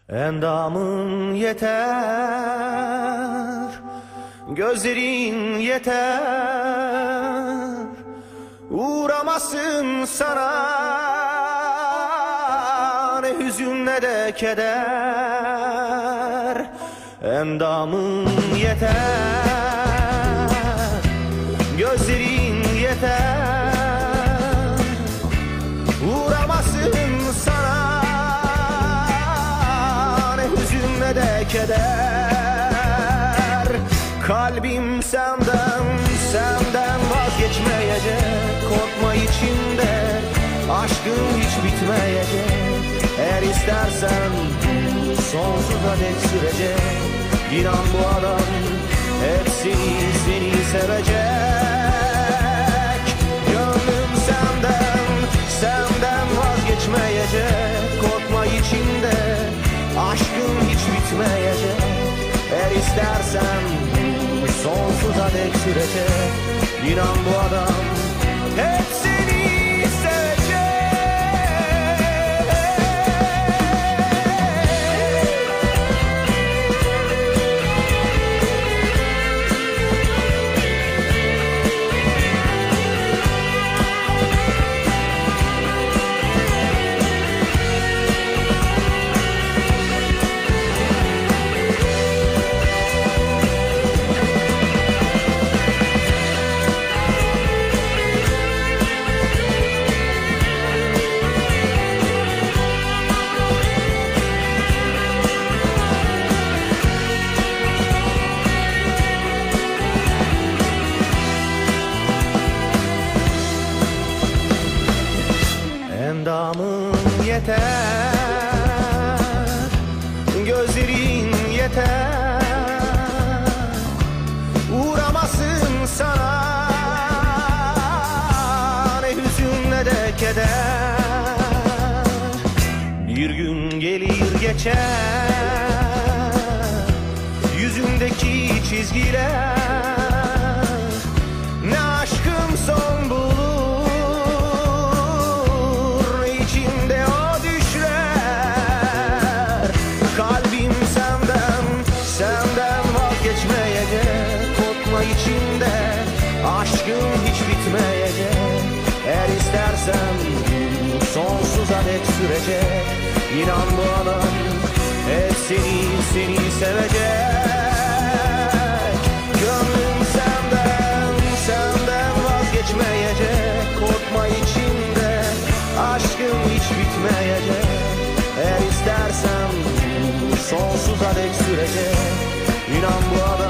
Endamın yeter, gözlerin yeter, uğramasın sana ne hüzün ne de keder. Endamın yeter, gözlerin yeter, uğramasın sana ne hüzün ne de keder. Kalbim senden vazgeçmeyecek, korkma içinde aşkın hiç bitmeyecek. Eğer istersen sonsuza dek sürecek. İnan bu adam hep seni sevecek. Gönlüm senden vazgeçmeyecek, korkma içinde aşkın hiç bitmeyecek. Eğer istersen sonsuza dek sürecek. İnan bu adam hep seni sevecek. Endamın yeter, gözlerin yeter, uğramasın sana ne hüzün ne de keder. Bir gün gelir geçer, yüzündeki çizgiler ne aşkım son bulur, içinde aşkın hiç bitmeyecek. Eğer istersen sonsuza dek sürecek. İnan bu adam hep seni sevecek. Gönlüm senden vazgeçmeyecek, korkma içinde aşkın hiç bitmeyecek. Eğer istersen sonsuza dek sürecek. İnan bu adam